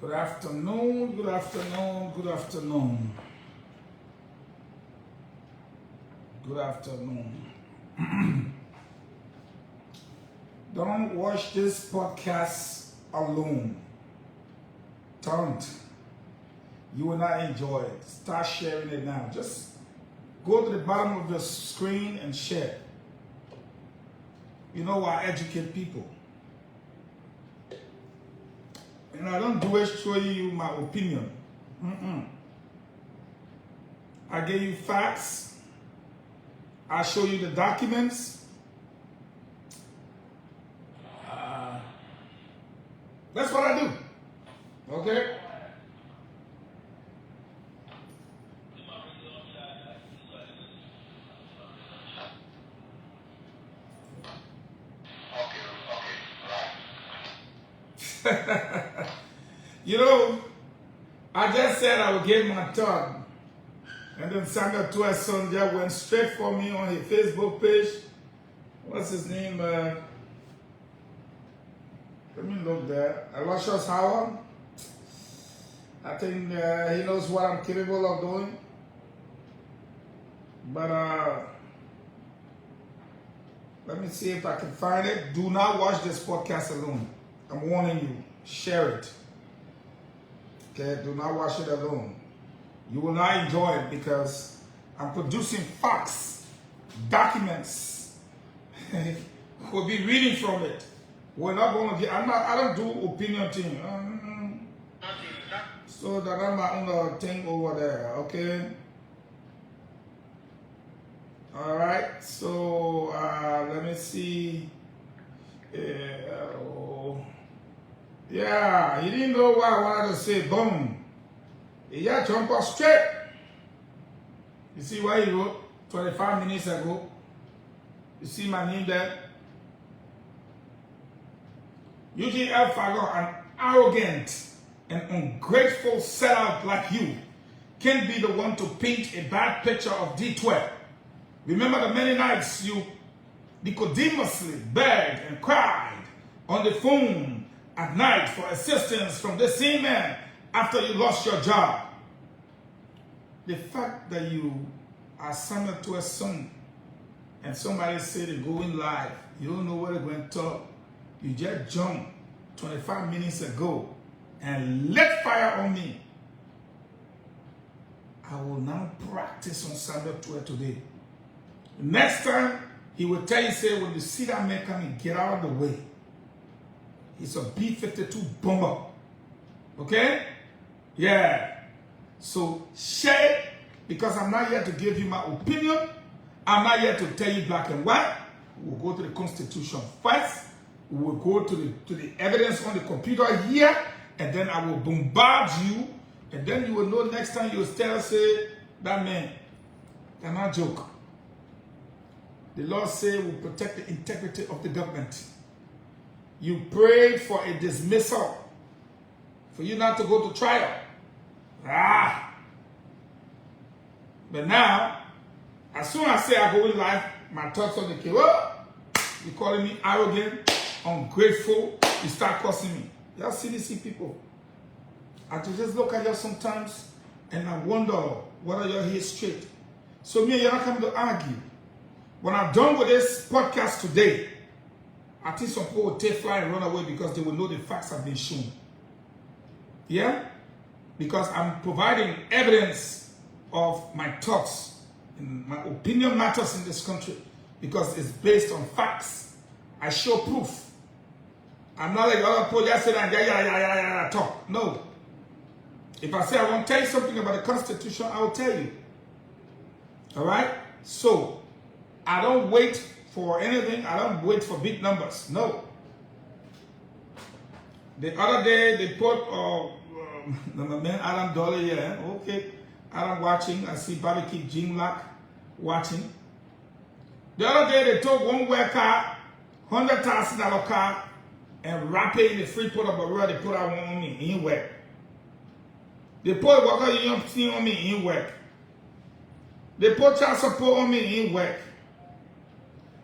Good afternoon, good afternoon, good afternoon. Good afternoon. Don't watch this podcast alone. Don't. You will not enjoy it. Start sharing it now. Just go to the bottom of the screen and share. You know, I educate people. And I don't do it showing you my opinion. I give you facts. I show you the documents. That's what I do. Okay? You know, I just said I would give my thought, and then Samuel TWEAH son just went straight for me on his Facebook page. What's his name? Let me look there. Aloysius Howard. I think he knows what I'm capable of doing. But let me see if I can find it. Do not watch this podcast alone. I'm warning you. Share it. Okay, do not watch it alone. You will not enjoy it because I'm producing facts, documents. We'll be reading from it. We're not going to get. I don't do opinion thing. So that I'm my own thing over there. Okay. All right. So let me see. Yeah, he didn't know what I wanted to say. Boom. He just jumped off straight. You see what he wrote 25 minutes ago? You see my name there? Eugene Fahngon, an arrogant and ungrateful sellout like you, can't be the one to paint a bad picture of TWEAH. Remember the many nights you Nicodemously begged and cried on the phone at night for assistance from the same man after you lost your job. The fact that you are Samuel TWEAH's son and somebody said they're going live, you don't know what they're going to talk. You just jumped 25 minutes ago and lit fire on me. I will now practice on Samuel TWEAH today. Next time, he will tell you, say, when you see that man coming, get out of the way. It's a B-52 bomber. Okay? Yeah. So share it, because I'm not here to give you my opinion. I'm not here to tell you black and white. We'll go to the Constitution first. We will go to the evidence on the computer here, and then I will bombard you, and then you will know next time you will tell, say, that man, they're not joke. The Lord said will protect the integrity of the government. You prayed for a dismissal, for you not to go to trial. But now, as soon as I say I go in life, my thoughts on the case. Oh, you're calling me arrogant, ungrateful, you start cursing me. Y'all CDC people. I just look at you sometimes and I wonder whether you're here straight. So me and you're not coming to argue. When I'm done with this podcast today, I think some people will take flight and run away because they will know the facts have been shown. Yeah? Because I'm providing evidence of my thoughts. And my opinion matters in this country because it's based on facts. I show proof. I'm not like other people that say that talk. No. If I say I want to tell you something about the Constitution, I will tell you. All right? So, I don't wait for anything. I don't wait for big numbers. No. The other day, they put my man Adam Dolly here. Okay. Adam watching. I see Barbecue Jim Lock watching. The other day, they took one worker, $100,000 car, and wrap it in the free port of Barua. They put out one on me. He ain't work. They put worker you don't see on me. He ain't work. They put child support on me. He ain't work.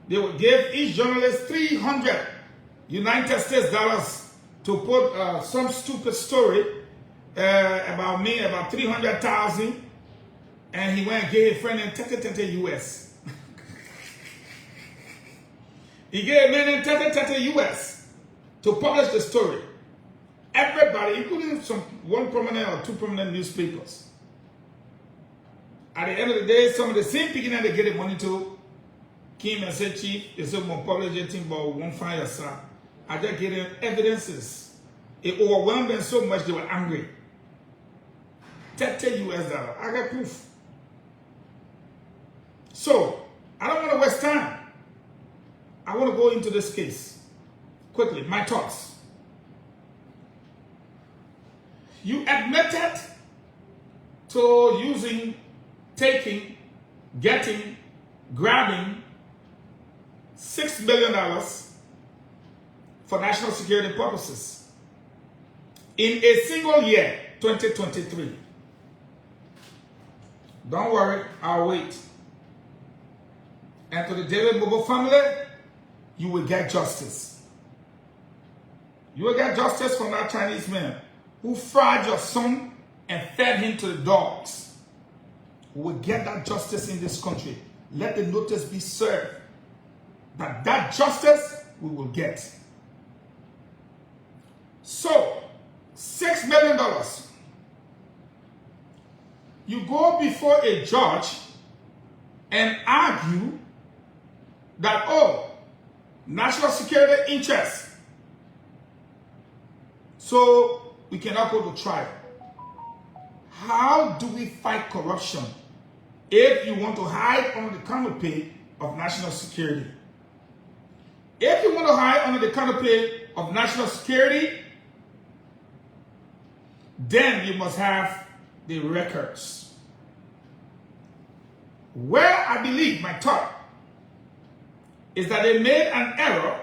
They would give each journalist 300 United States dollars to put some stupid story about me, about 300,000, and he went and gave a friend in 30 US. He gave a man in 30 US to publish the story. Everybody, including one prominent or two prominent newspapers. At the end of the day, some of the same people that they get the money to came and said, Chief, they said, we'll publish anything, but we won't find your son. I just gave them evidences. It overwhelmed them so much they were angry. 30 US dollars. I got proof. So, I don't want to waste time. I want to go into this case. Quickly, my thoughts. You admitted to using, taking, getting, grabbing $6 million for national security purposes in a single year, 2023. Don't worry, I'll wait. And to the David Mobile family, you will get justice. You will get justice from that Chinese man who fried your son and fed him to the dogs. We will get that justice in this country. Let the notice be served that that justice we will get. So, $6 million. You go before a judge and argue that, oh, national security interest, so we cannot go to trial. How do we fight corruption if you want to hide under the canopy of national security? If you want to hide under the canopy of national security, then you must have the records. Where I believe, my thought, is that they made an error,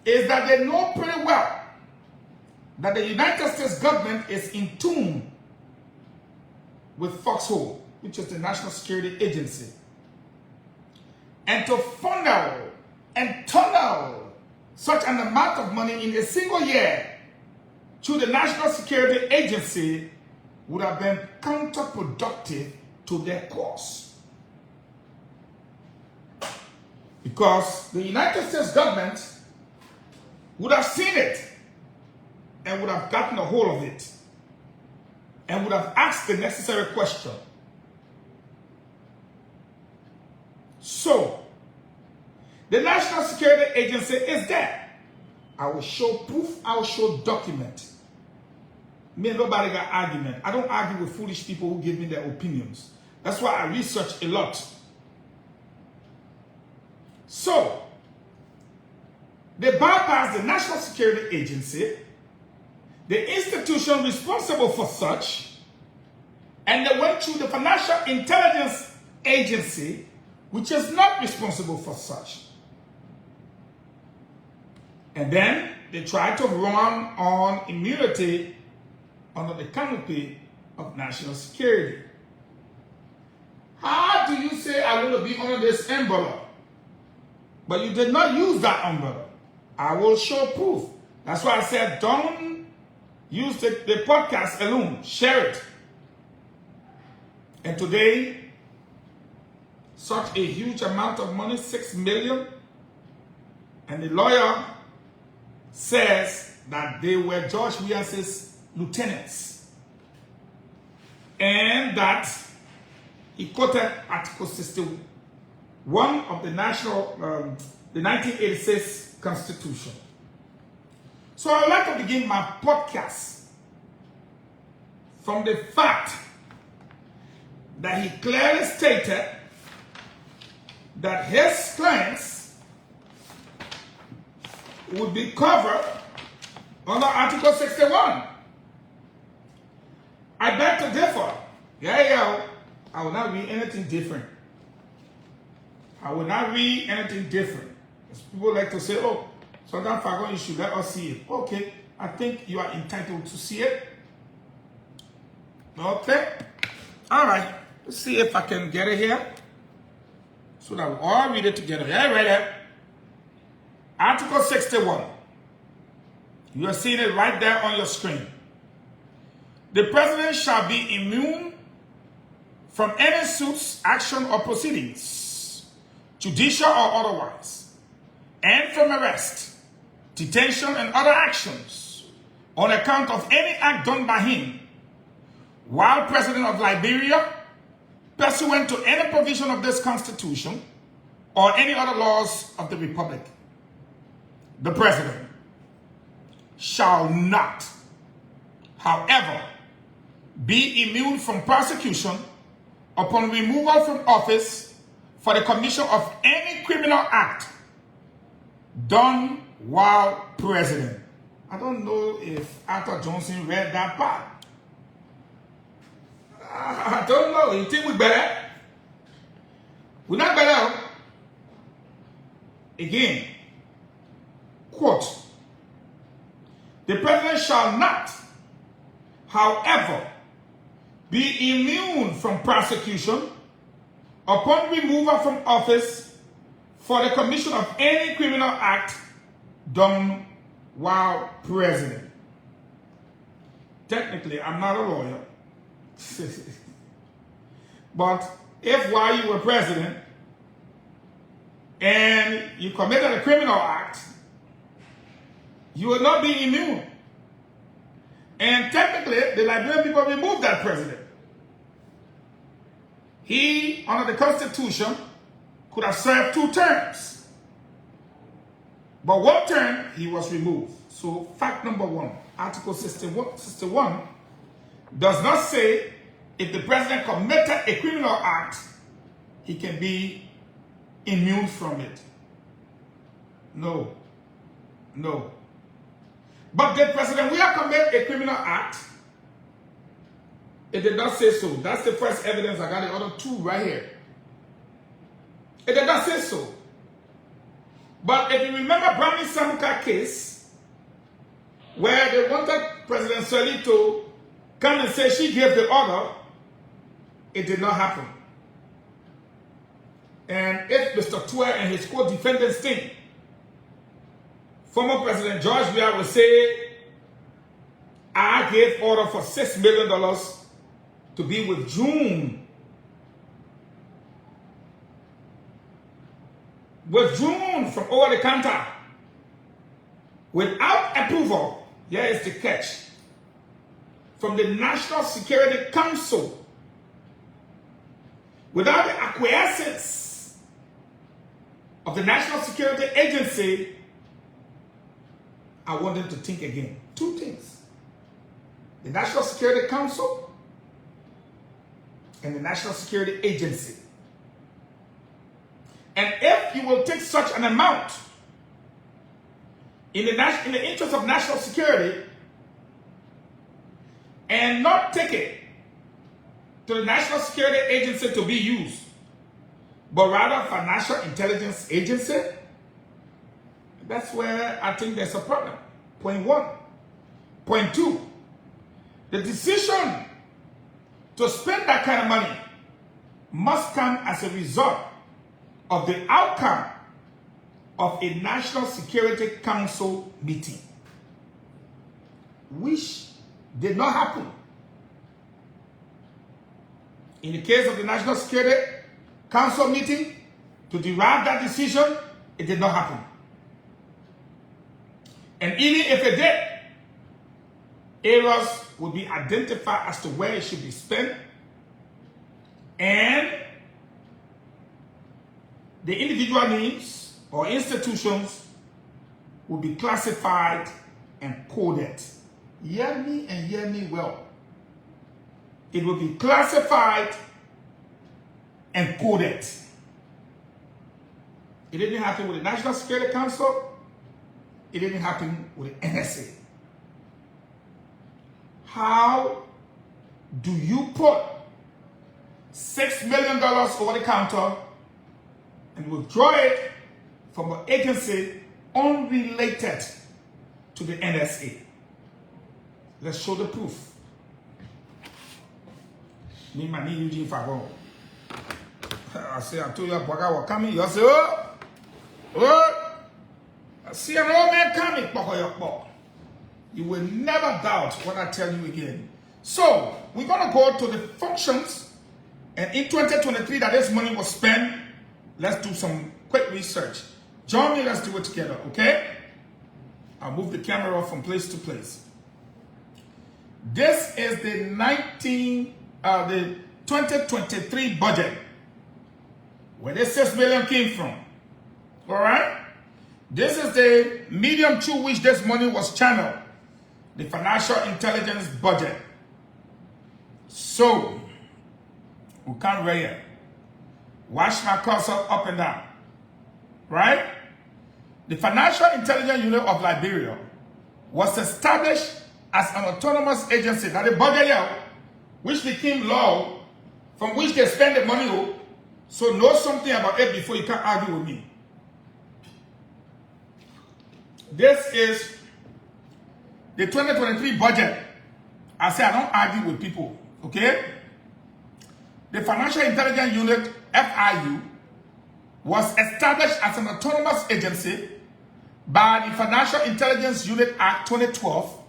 is that they know pretty well that the United States government is in tune with Facst, which is the National Security Agency. And to funnel and tunnel such an amount of money in a single year through the National Security Agency would have been counterproductive to their cause. Because the United States government would have seen it and would have gotten a hold of it and would have asked the necessary question. So, the National Security Agency is there. I will show proof, I will show document. Me and nobody got argument. I don't argue with foolish people who give me their opinions. That's why I research a lot. So, they bypassed the National Security Agency, the institution responsible for such, and they went through the Financial Intelligence Agency, which is not responsible for such. And then they tried to run on immunity under the canopy of national security. How do you say I want to be under this umbrella? But you did not use that umbrella. I will show proof. That's why I said don't use the podcast alone. Share it. And today, such a huge amount of money, $6 million, and the lawyer says that they were George Williams' lieutenants, and that he quoted Article 61 of the the 1986 Constitution. So I'd like to begin my podcast from the fact that he clearly stated that his clients would be covered under Article 61. I beg to differ. I will not read anything different. I will not read anything different. As people like to say, oh, sometimes Fahngon, you should let us see it. Okay, I think you are entitled to see it. Okay. All right. Let's see if I can get it here. So that we all read it together. Yeah, right there. Article 61. You are seeing it right there on your screen. the president shall be immune from any suits, action, or proceedings, judicial or otherwise, and from arrest, detention, and other actions on account of any act done by him while president of Liberia, pursuant to any provision of this constitution or any other laws of the republic. The president shall not, however, be immune from prosecution upon removal from office for the commission of any criminal act done while president. I don't know if Arthur Johnson read that part. I don't know. You think we better? We're not better. Again, quote, the president shall not, however, be immune from prosecution upon removal from office for the commission of any criminal act done while president. Technically, I'm not a lawyer. But if while you were president and you committed a criminal act, you will not be immune. And technically, the Liberian people removed that president. He, under the Constitution, could have served 2 terms. But 1 term, he was removed. So, fact number 1, Article 61 does not say if the president committed a criminal act, he can be immune from it. No. No. But did President Weah commit a criminal act? It did not say so. That's the first evidence. I got the other 2 right here. It did not say so. But if you remember Brownie Samuka case, where they wanted President Sirleaf to come and say she gave the order, it did not happen. And if Mr. TWEAH and his co-defendants think former President George Weah will say, I gave order for $6 million to be withdrawn from over the counter without approval, here is the catch, from the National Security Council, without the acquiescence of the National Security Agency, I want them to think again. 2 things. The National Security Council and the National Security Agency. And if you will take such an amount in the interest of national security and not take it to the National Security Agency to be used, but rather Financial Intelligence Agency, that's where I think there's a problem. Point 1. Point 2, the decision to spend that kind of money must come as a result of the outcome of a National Security Council meeting, which did not happen. In the case of the National Security Council meeting, to derive that decision, it did not happen. And even if it did, areas would be identified as to where it should be spent, and the individual names or institutions will be classified and coded. Hear me and hear me well. It will be classified and coded. It didn't happen with the National Security Council. It didn't happen with the NSA. How do you put $6 million over the counter and withdraw it from an agency unrelated to the NSA? Let's show the proof. Me, my name Eugene Fahngon. I say, I told you Boakai was coming. You say, oh, I see an old man coming. You will never doubt what I tell you again. So, we're going to go to the functions, and in 2023 that this money was spent, let's do some quick research. Join me, let's do it together, okay? I'll move the camera from place to place. This is the 2023 budget, where this 6 billion came from. All right? This is the medium through which this money was channeled, the financial intelligence budget. So, we can't read it. Watch my cursor up and down. Right? The Financial Intelligence Unit of Liberia was established as an autonomous agency, that the budget, which became law, from which they spend the money. So know something about it before you can argue with me. This is the 2023 budget. I say I don't argue with people, okay? The Financial Intelligence Unit, FIU, was established as an autonomous agency by the Financial Intelligence Unit Act 2012,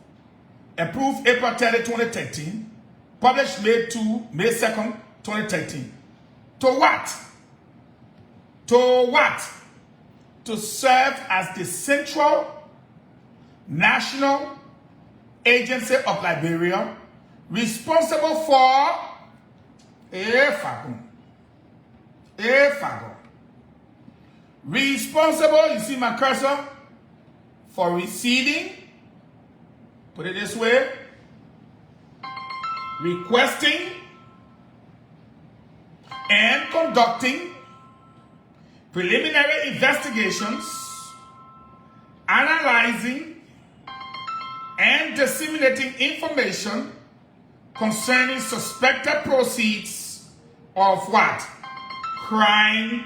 approved April 30, 2013, published May 2nd, 2013. To what? To what? To serve as the central national agency of Liberia, responsible for Fahngon. Responsible, you see my cursor, for receiving, put it this way, requesting and conducting preliminary investigations, analyzing and disseminating information concerning suspected proceeds of what? Crime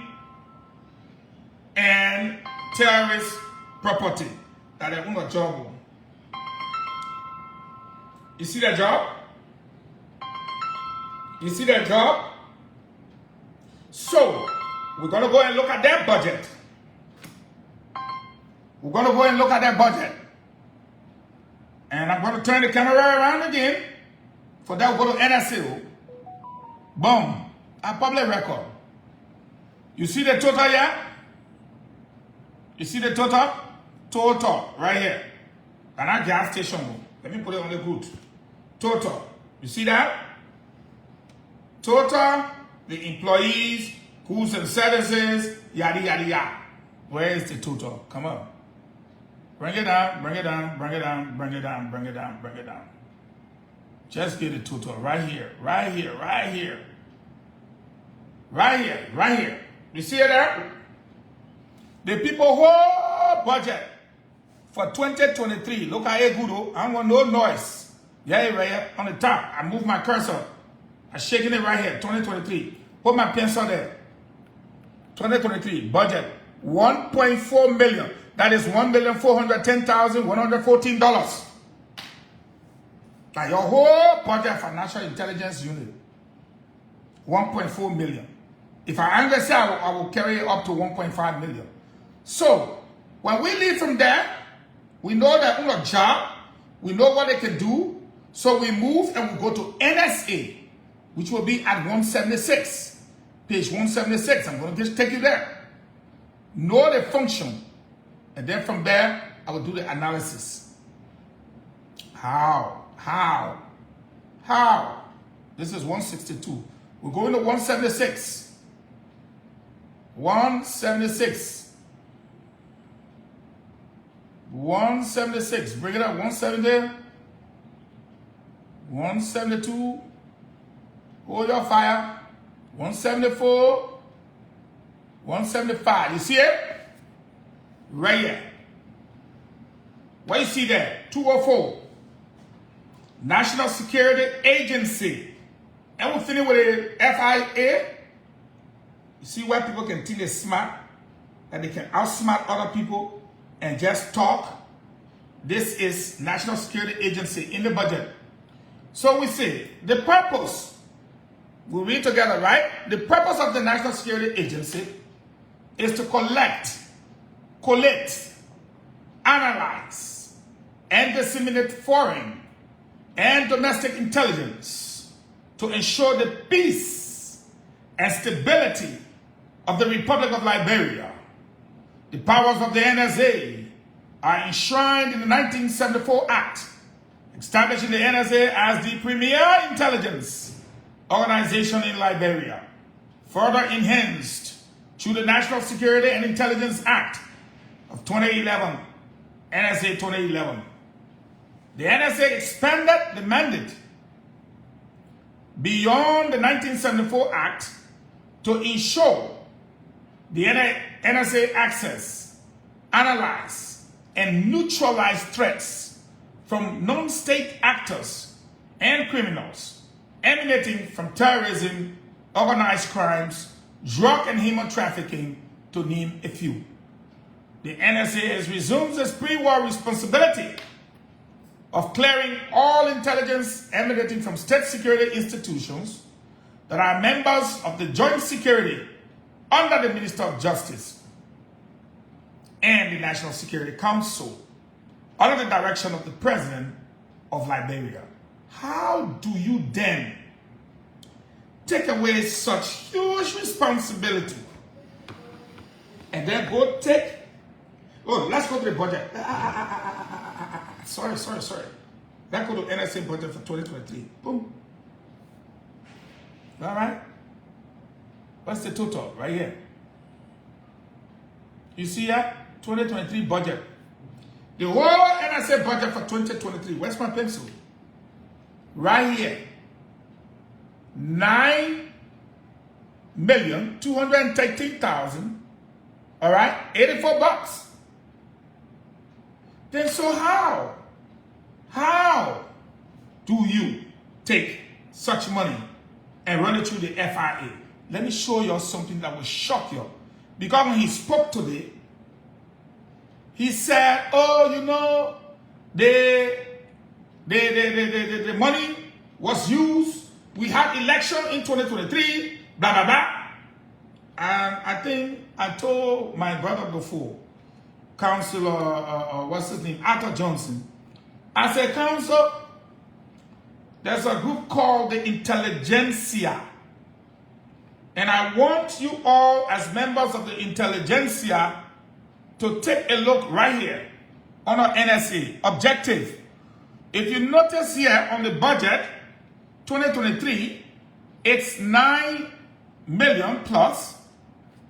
and terrorist property. That is a job. You see that job? You see that job? So, we're going to go and look at that budget. We're going to go and look at that budget. And I'm going to turn the camera around again. For that, we'll go to NSO. Boom. A public record. You see the total here? You see the total? Total, right here. And that gas station. Let me put it on the good. Total. You see that? Total, the employees, goods and services, yada, yada, yada. Where is the total? Come on. Bring it down, bring it down, bring it down, bring it down, bring it down, bring it down. Just get the total right here, right here, right here. Right here, right here. You see it there? The people whole budget for 2023. Look at it, good. I don't want no noise. Yeah, right here on the top. I move my cursor. I'm shaking it right here. 2023. Put my pencil there. 2023 budget. 1.4 million. That is $1,410,114. Now your whole budget financial intelligence unit. 1.4 million. If I understand, I will carry it up to 1.5 million. So, when we leave from there, we know that on a job, we know what they can do. So we move and we go to NSA, which will be at 176. Page 176. I'm going to just take you there. Know the function. And then from there, I will do the analysis. How? This is 162. We're going to 176. 176. 176. Bring it up. 170. 172. Hold your fire. 174. 175. You see it? Right here. What you see there? 204. National Security Agency. And we're finished with the FIA. You see where people can think they're smart, that they can outsmart other people and just talk. This is National Security Agency in the budget. So we say the purpose, we read together, right? The purpose of the National Security Agency is to collect, analyze, and disseminate foreign and domestic intelligence to ensure the peace and stability of the Republic of Liberia. The powers of the NSA are enshrined in the 1974 Act, establishing the NSA as the premier intelligence organization in Liberia, further enhanced through the National Security and Intelligence Act of 2011, NSA 2011. The NSA expanded the mandate beyond the 1974 Act to ensure the NSA access, analyze, and neutralize threats from non-state actors and criminals emanating from terrorism, organized crimes, drug and human trafficking, to name a few. The NSA has resumed its pre-war responsibility of clearing all intelligence emanating from state security institutions that are members of the Joint Security under the Minister of Justice and the National Security Council under the direction of the President of Liberia. How do you then take away such huge responsibility and then go take, oh, let's go to the budget. Sorry. Let's go to NSA budget for 2023. Boom. All right? What's the total? Right here. You see that? 2023 budget. The whole NSA budget for 2023. Where's my pencil? Right here. 9,213,000. All right? 84 bucks. Then so how do you take such money and run it through the FIA? Let me show you something that will shock you. Because when he spoke today, he said, oh, you know, the money was used. We had election in 2023, blah, blah, blah. And I think I told my brother before, Councilor, what's his name, Arthur Johnson. I said, Council, there's a group called the Intelligentsia. And I want you all, as members of the Intelligentsia, to take a look right here on our NSA objective. If you notice here on the budget, 2023, it's 9 million plus.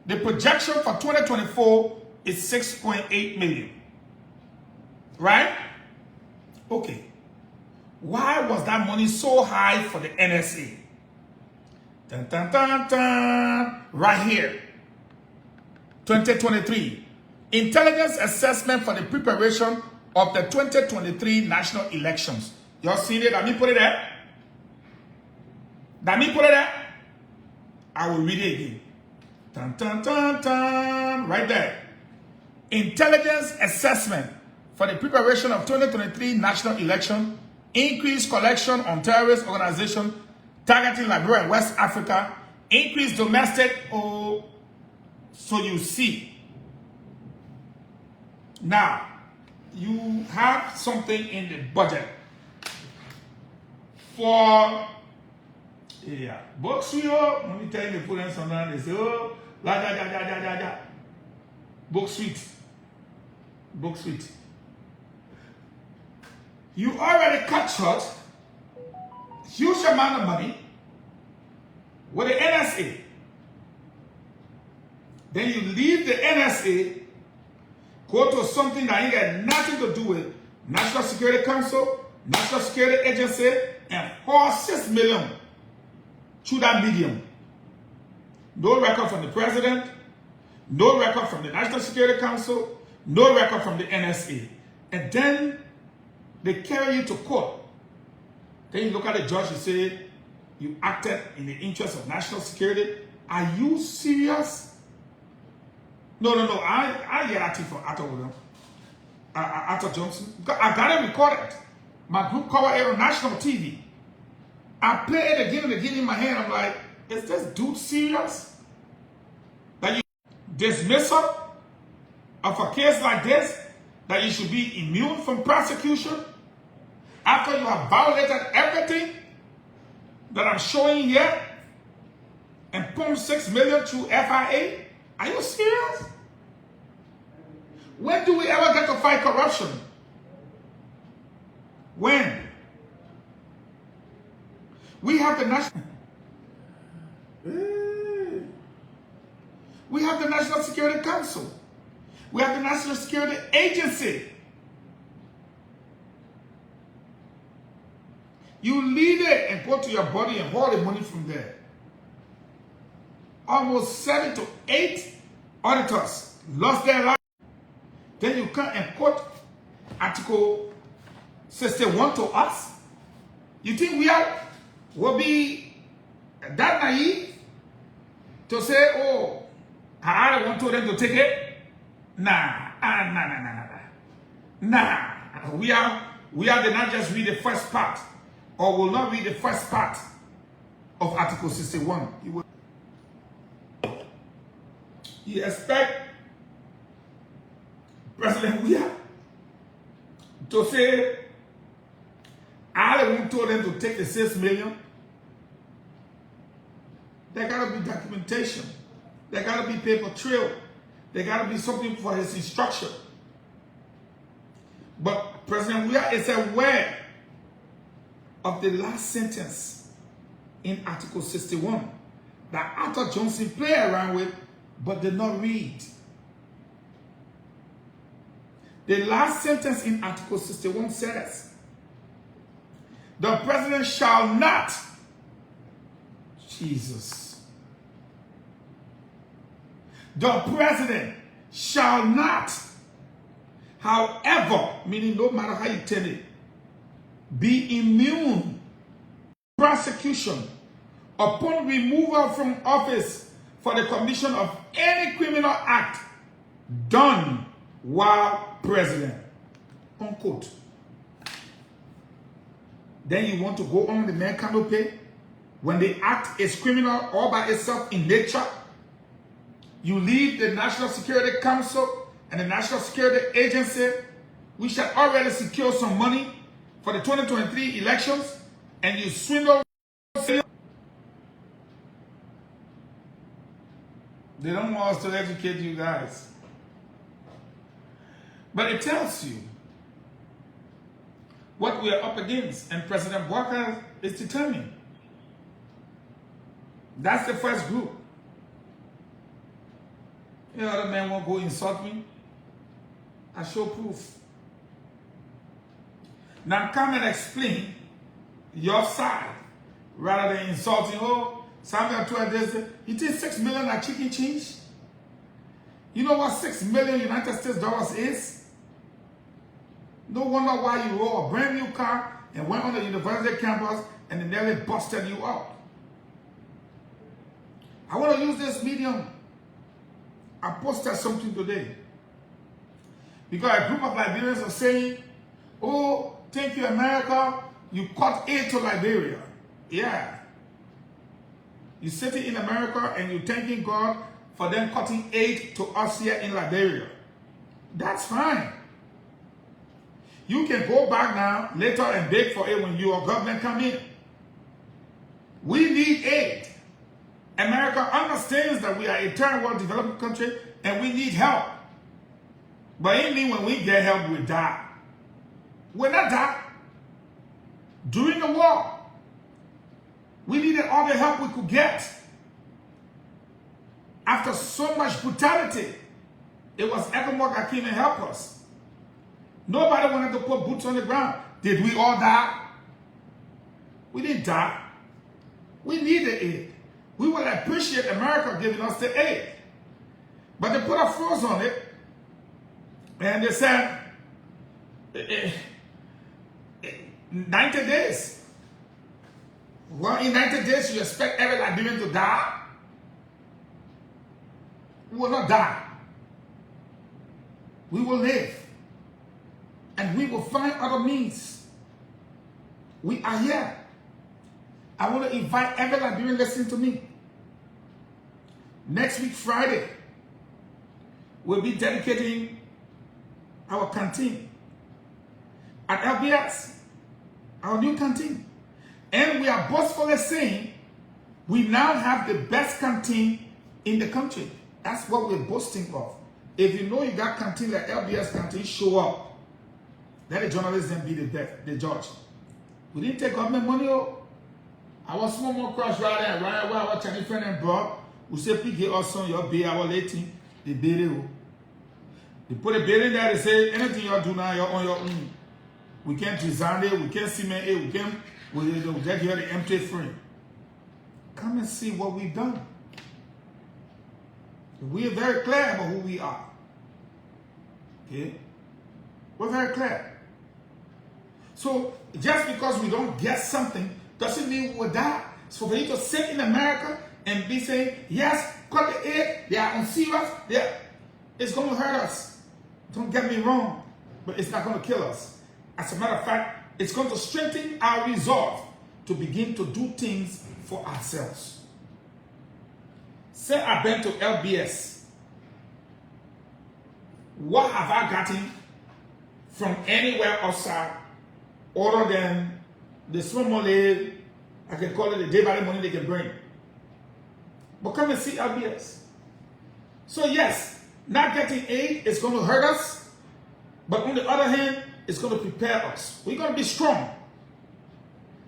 The projection for 2024 is 6.8 million. Right? Okay. Why was that money so high for the NSA? Dun, dun, dun, dun. Right here. 2023. Intelligence assessment for the preparation of the 2023 national elections. Y'all seen it? Let me put it there. I will read it again. Dun, dun, dun, dun. Right there. Intelligence assessment for the preparation of 2023 national election, increased collection on terrorist organization targeting Liberia and West Africa, increased domestic, so you see. Now, you have something in the budget for, books, let me tell you, they put in some down, they say, oh, book suite. You already cut short huge amount of money with the NSA. Then you leave the NSA, go to something that ain't got nothing to do with National Security Council, National Security Agency, and pour 6 million through that medium. No record from the president, no record from the National Security Council, no record from the NSA. And then they carry you to court. Then you look at the judge and say, you acted in the interest of national security. Are you serious? No. I get acting for Arthur Johnson. I got it recorded. My group covered it on national TV. I play it again and again in my hand. I'm like, is this dude serious? That you dismissal of a case like this, that you should be immune from prosecution? after you have violated everything that I'm showing here and pumped 6 million through FIA? Are you serious? When do we ever get to fight corruption? When? We have the national... We have the National Security Council. We have the National Security Agency. You leave it and go to your body and haul the money from there. Almost 7 to 8 auditors lost their life. Then you come and quote Article 61 to us? You think will be that naive to say, oh, I want them to take it? Nah. We are the not just read the first part, or will not read the first part of Article 61. You expect President Weah to say, I won't tell them to take the 6 million. There gotta be documentation. There gotta be paper trail. There gotta be something for his instruction. But President Weah is aware of the last sentence in Article 61 that Arthur Johnson played around with but did not read. The last sentence in Article 61 says, the president shall not, Jesus, the president shall not, however, meaning no matter how you tell it, be immune to prosecution upon removal from office for the commission of any criminal act done while president. Unquote. Then you want to go on the main canopy when the act is criminal all by itself in nature. You leave the National Security Council and the National Security Agency, which had already secured some money for the 2023 elections, and you swindle. They don't want us to educate you guys. But it tells you what we are up against, and President Boakai is determined. That's the first group. The other man won't go insult me. I show proof. Now come and explain your side rather than insulting. Oh, Samuel told this. You think 6 million are chicken change? You know what 6 million United States dollars is? No wonder why you roll a brand new car and went on the university campus and they nearly busted you up. I want to use this medium. I posted something today. Because a group of Liberians are saying, oh, thank you, America. You cut aid to Liberia. Yeah. You're sitting in America and you're thanking God for them cutting aid to us here in Liberia. That's fine. You can go back now, later, and beg for aid when your government come in. We need aid. America understands that we are a third world developing country and we need help. But it means when we get help, we die. We're not die. During the war, we needed all the help we could get. After so much brutality, it was ECOMOG that came and helped us. Nobody wanted to put boots on the ground. Did we all die? We didn't die. We needed aid. We would appreciate America giving us the aid. But they put a froze on it. And they said, 90 days. Well, in 90 days, you expect every Liberian to die? We will not die. We will live. And we will find other means. We are here. I want to invite every Liberian listening to me. Next week, Friday, we'll be dedicating our canteen at LBS. Our new canteen. And we are boastfully saying we now have the best canteen in the country. That's what we're boasting of. If you know you got canteen like LBS canteen, show up. Let the journalists then be the judge. We didn't take government money. I was small more cross right there. Right where our Chinese friend and brought. We say, please get us on your bay, our lady. They bail it. They put a bill in there, they say, anything you do now, you're on your own. We can't resign it, we can't cement it, we'll get here the empty frame. Come and see what we've done. We are very clear about who we are. Okay? We're very clear. So, just because we don't get something, doesn't mean we'll die. So for you to sit in America and be saying, yes, cut the aid, they are unserious, it's going to hurt us. Don't get me wrong, but it's not going to kill us. As a matter of fact, it's going to strengthen our resolve to begin to do things for ourselves. Say I've been to LBS. What have I gotten from anywhere outside other than the small money, I can call it the day by day money they can bring? But come and see LBS. So yes, not getting aid is going to hurt us, but on the other hand, it's going to prepare us. We're going to be strong.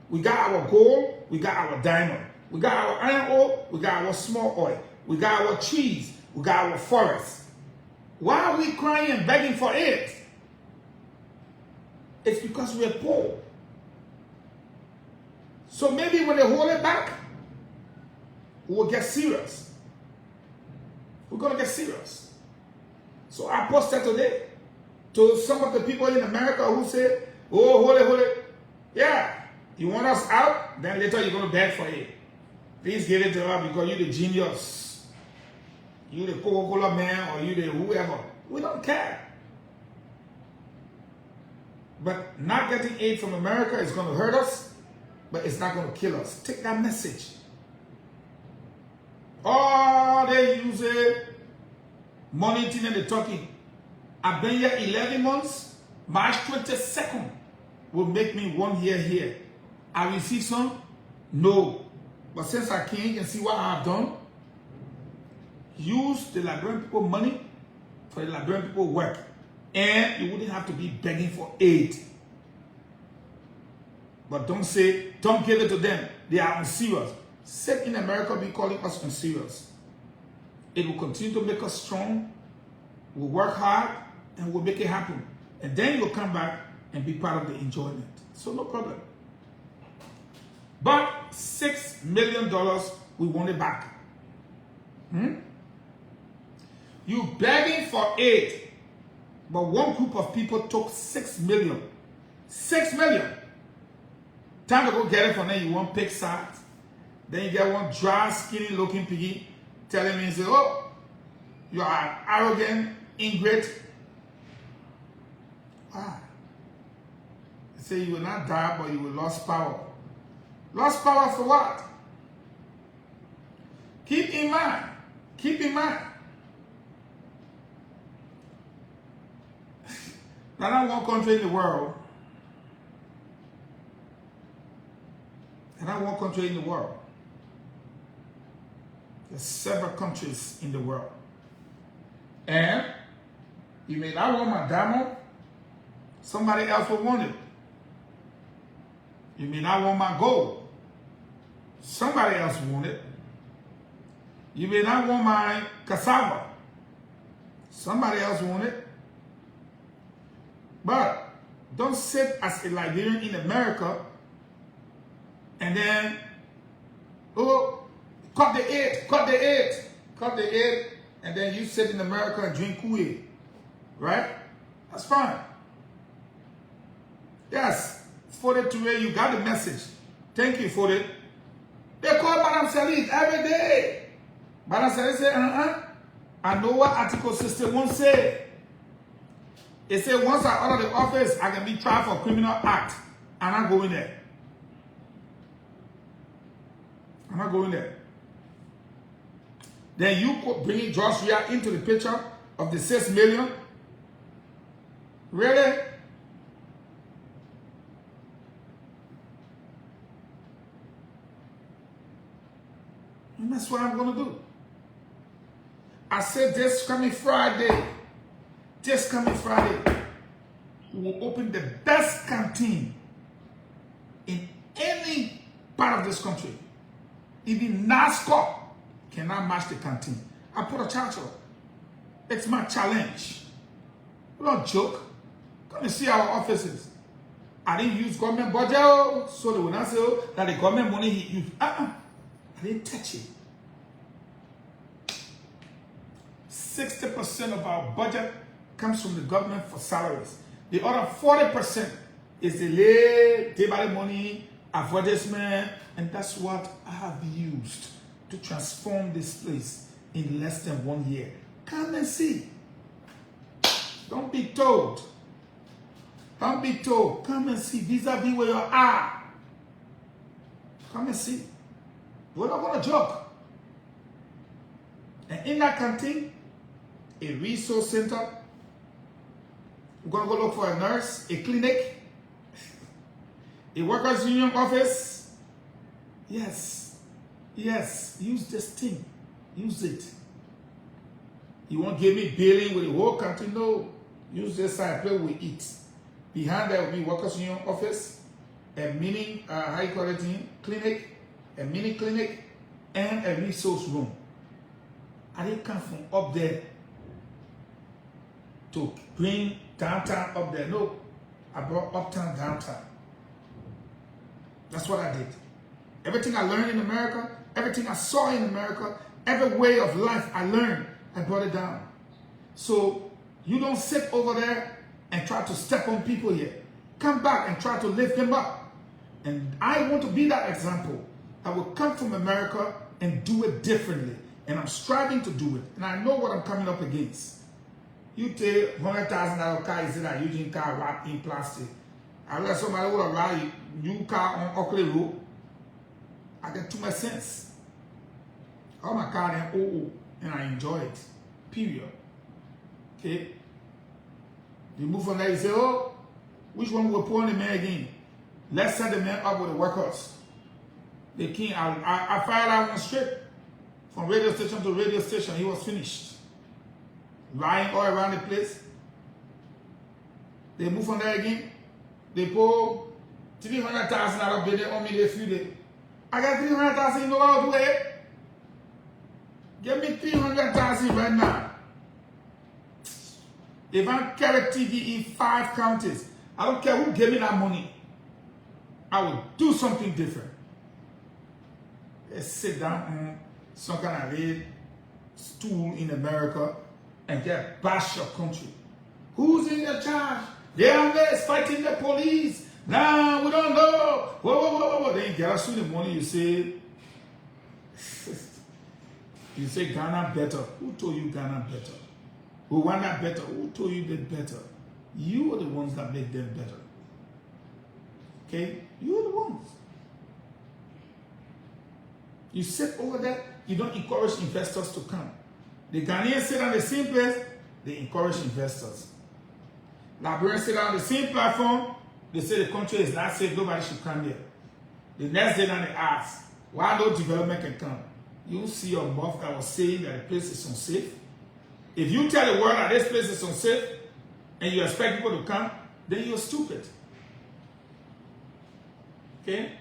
We got our gold, we got our diamond, we got our iron ore, we got our small oil, we got our trees, we got our forests. Why are we crying and begging for aid? It's because we're poor. So maybe when they hold it back, we'll get serious. We're going to get serious. So I posted today to some of the people in America who say, oh, hold it. Yeah, you want us out? Then later you're going to beg for it. Please give it to us because you're the genius. You're the Coca-Cola man or you're the whoever. We don't care. But not getting aid from America is going to hurt us, but it's not going to kill us. Take that message. Oh, they use it. Money thing and the talking. I've been here 11 months. March 22nd will make me 1 year here. I received some? No. But since I came, you can see what I've done. Use the Liberian people money for the Liberian people work. And you wouldn't have to be begging for aid. But don't say, don't give it to them. They are unserious. Sit in America be calling us unserious. It will continue to make us strong. We'll work hard and we'll make it happen. And then you'll come back and be part of the enjoyment. So no problem. But $6 million, we want it back. You begging for aid, but one group of people took 6 million. 6 million. Time to go get it from there. You want pig sacks. Then you get one dry, skinny looking piggy telling me, say, oh, you are arrogant, ingrate. Why? They say you will not die, but you will lose power. Lost power for what? Keep in mind. Not one country in the world. There's several countries in the world. And you may not want my diamond, somebody else will want it. You may not want my gold, somebody else will want it. You may not want my cassava, somebody else will want it. But don't sit as a Liberian in America and then, oh, cut the aid, and then you sit in America and drink Kool-Aid, right? That's fine. Yes, Fode Toure, you got the message. Thank you, Fode. They call Madame Salit every day. Madame Salit say, I know what Article 61 say. It said once I order the office, I can be tried for criminal act. I'm not going there. Then you could bring Joshua into the picture of the 6 million. Really? And that's what I'm going to do. I said this coming Friday, we will open the best canteen in any part of this country. Even NASCAR cannot match the canteen. I put a charge up. It's my challenge. We don't joke. Come and see our offices. I didn't use government budget, so they will not say that the government money he used. I didn't touch it. 60% of our budget comes from the government for salaries. The other 40% is the day-by-day money, advertisement, and that's what I have used to transform this place in less than 1 year. Come and see. Don't be told. Don't be told. Come and see vis-a-vis where you are. Come and see. We're not going to joke. And in that canteen, a resource center, we're going to go look for a nurse, a clinic, a workers' union office. Yes. Yes. Use this thing. Use it. You won't give me billing with the whole country. No. Use this side where we eat. Behind there will be workers' union office, a mini high quality clinic, a mini clinic, and a resource room. I didn't come from up there to bring downtown up there. No, I brought uptown downtown. That's what I did. Everything I learned in America, everything I saw in America, every way of life I learned, I brought it down. So you don't sit over there and try to step on people here. Come back and try to lift them up. And I want to be that example. I will come from America and do it differently. And I'm striving to do it. And I know what I'm coming up against. You take $100,000 car, is it a Eugene car wrapped in plastic? I let somebody who will ride new car on Oakley Road. I get too much sense. All my car then and I enjoy it. Period. Okay? You move from there, you say, oh, which one will pull the man again? Let's set the man up with the workers. The king, I fired out one straight. From radio station to radio station, he was finished. Lying all around the place. They move from there again. They pull $300,000 bidding on me a few days. I got $300,000, you know what I'll do it? Give me $300,000 right now. If I carry TV in 5 counties, I don't care who gave me that money. I will do something different. Let's sit down on some kind of red stool in America and get bash your country. Who's in your charge? They're on there fighting the police. Nah, we don't know. Whoa. Then you get us the money, you say, Ghana better. Who told you Ghana better? Rwanda better. Who told you they better? You are the ones that make them better. Okay? You are the ones. You sit over there, you don't encourage investors to come. The Ghanaians sit on the same place, they encourage investors. Liberians sit on the same platform, they say the country is not safe, nobody should come here. The next day, they ask, why no development can come? You see your mouth that was saying that the place is unsafe. If you tell the world that this place is unsafe and you expect people to come, then you're stupid. Okay?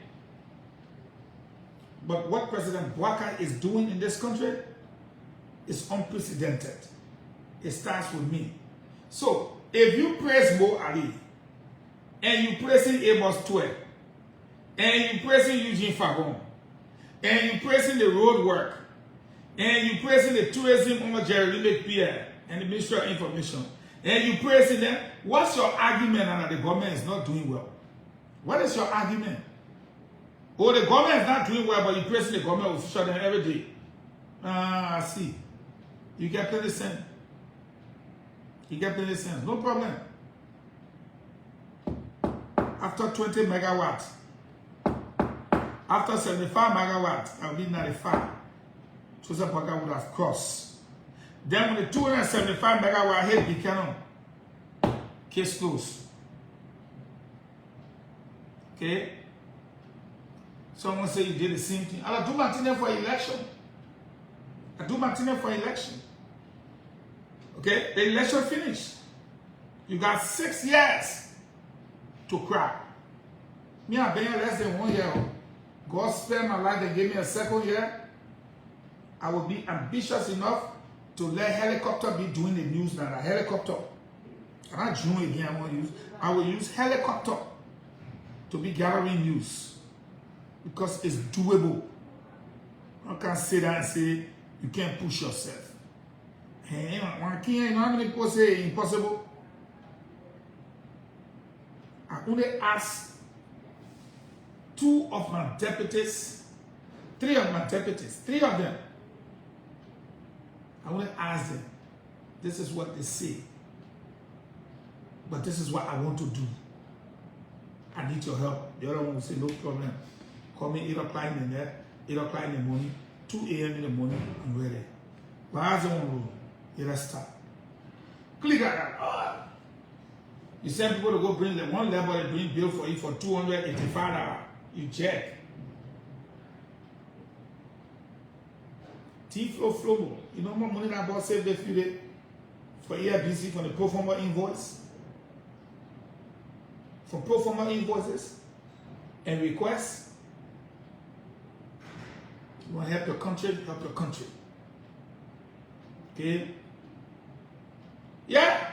But what President Boakai is doing in this country is unprecedented. It starts with me. So, if you praise Mo Ali, and you praising Amos TWEAH, and you praising Eugene Fahngon, and you praising the road work, and you praising the tourism under Jerry Pierre and the Ministry of Information, and you praising them, what's your argument that the government is not doing well? What is your argument? Oh, the government is not doing well, but you praising the government official them every day. I see. You get plenty sense. You get plenty sense. No problem. After 20 megawatts, after 75 megawatts, that would be 95. Joseph Boakai would have crossed. Then when the 275 megawatt hit Buchanan, case closed. Okay? Someone say you did the same thing. I'll do my thing for election. I do my thing for election. Okay? The election finished. You got 6 years to cry. Me, I've been here less than 1 year. God spared my life and gave me a 2nd year. I will be ambitious enough to let helicopter be doing the news now. A helicopter. I'm not doing again. I will use helicopter to be gathering news because it's doable. I can't sit there and say you can't push yourself. Hey, you know how many people say impossible? I only asked 2 of my deputies, 3 of my deputies, 3 of them. I only asked them, this is what they say, but this is what I want to do. I need your help. The other one will say, no problem. Call me 8 o'clock in the night, 8 o'clock in the morning, 2 a.m. in the morning, I'm ready. But how's the one rule? Yeah, let's start. Click on that. Oh. You send people to go bring the one level they bring bill for you for $285. You check. Flow. You know more money than about save the few days for ERBC from the pro forma invoice. From pro forma invoices and requests. You want to help your country, help your country. Okay? Yeah.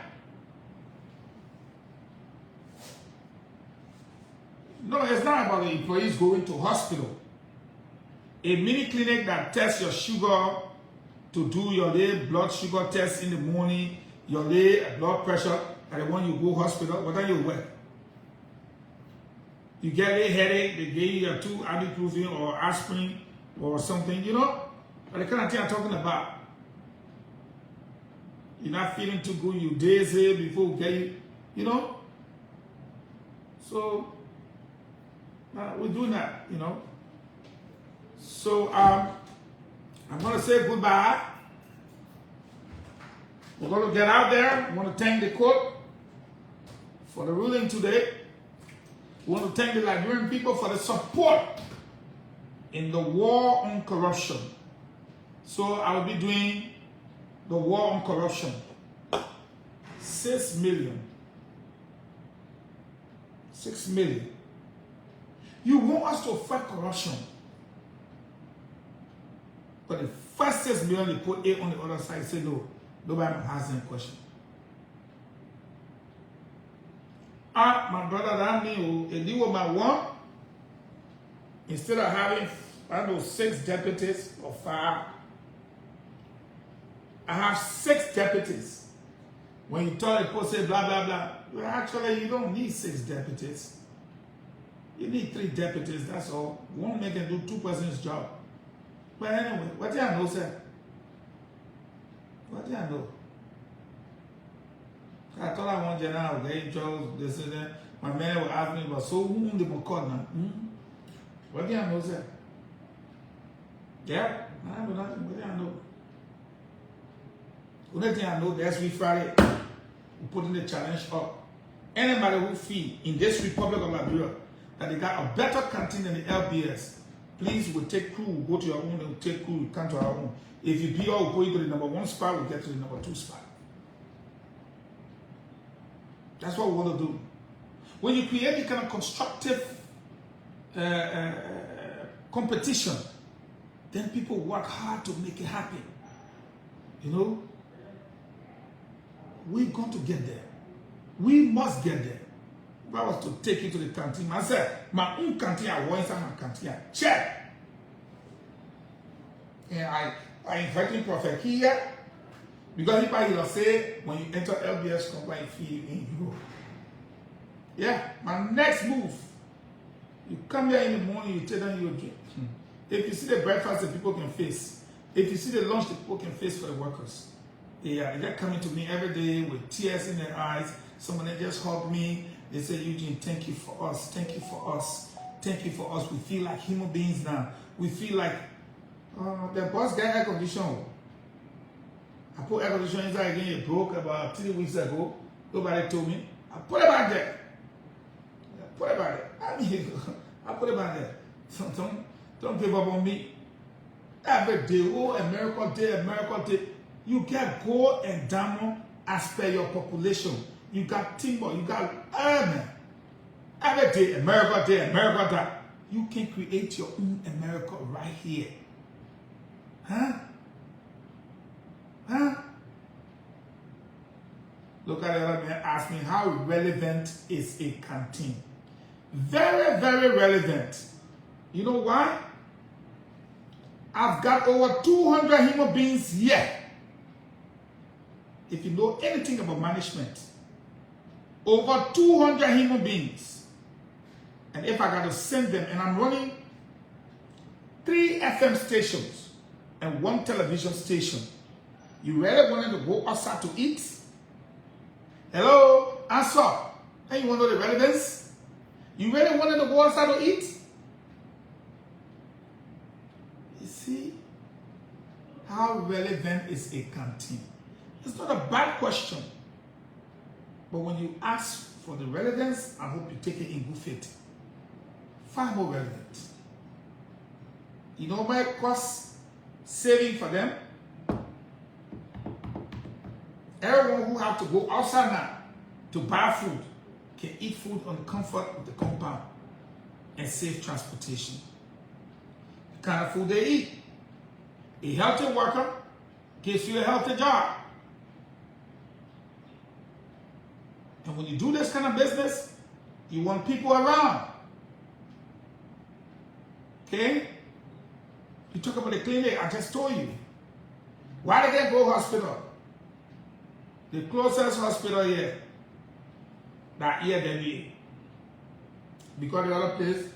No, it's not about the employees going to hospital. A mini clinic that tests your sugar to do your blood sugar test in the morning, your blood pressure, and the one you go hospital, what are you work? You get a headache, they give you 2 ibuprofen or aspirin or something, you know? But the kind of thing I'm talking about. You're not feeling too good, you dizzy before you get it, you know? So, we're doing that, you know? So, I'm going to say goodbye. We're going to get out there. I want to thank the court for the ruling today. We want to thank the Liberian people for the support in the war on corruption. So, I will be doing the war on corruption. 6 million. 6 million. You want us to fight corruption. But the first 6 million they put 8 on the other side, say no. Nobody has any question. My brother, that means if you were my one, instead of having, I don't know, 6 deputies or 5, I have 6 deputies. When you tell the people, say blah, blah, blah, well, actually, you don't need 6 deputies. You need 3 deputies, that's all. One man can do 2 persons' job. But anyway, what do you know, sir? What do you know? I thought I want general, they chose, this and that. My man will ask me, but so whom the Mokod now? What do you know, sir? Yeah, I know nothing. What do you know? Only thing I know, that's week Friday, we put in the challenge up. Anybody who feel in this Republic of Liberia that they got a better canteen than the LBS, please, we'll take crew, we'll go to your own, we'll take crew, we'll come to our own. If you be all going to the number 1 spot, we'll get to the number 2 spot. That's what we want to do. When you create a kind of constructive competition, then people work hard to make it happen. You know? We're going to get there. We must get there. If I was to take you to the canteen, I said, my own canteen, I want inside my canteen. Check. And I invited Prophet here because if I say when you enter LBS company fee in Europe. Yeah, my next move. You come here in the morning, you tell them your drink. If you see the breakfast that people can face, if you see the lunch that people can face for the workers, they're coming to me every day with tears in their eyes. Someone just hug me. They say, Eugene, thank you for us. Thank you for us. Thank you for us. We feel like human beings now. We feel like the boss got air conditioning. I put air conditioning inside again. It broke about 3 weeks ago. Nobody told me. I put it back there. I put it back there. I mean, I put it back there. Don't give up on me. Every day, oh, America Day. You get gold and diamond as per your population. You got timber, you got every day, America Day. You can create your own America right here. Huh? Look at the other man, ask me how relevant is a canteen. Very, very relevant. You know why? I've got over 200 human beings here. If you know anything about management, over 200 human beings. And if I got to send them, and I'm running 3 FM stations and 1 television station, you really wanted to go outside to eat? Hello? Answer. And you want to know the relevance? You really wanted to go outside to eat? You see how relevant is a canteen? It's not a bad question. But when you ask for the relevance, I hope you take it in good faith. Far more relevant. You know my cost saving for them? Everyone who have to go outside now to buy food can eat food on the comfort of the compound and save transportation. The kind of food they eat. A healthy worker gives you a healthy job. And when you do this kind of business, you want people around. Okay? You talk about the clinic, I just told you. Why did they go hospital? The closest hospital here, that here than here. Because the other place,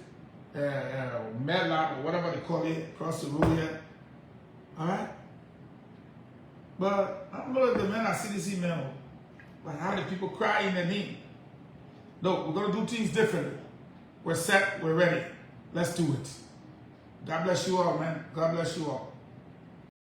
Medlock or whatever they call it, across the road here. Alright? But I don't know if the men are CDC men, but how do people cry in the knee? No, we're going to do things differently. We're set, we're ready. Let's do it. God bless you all, man. God bless you all.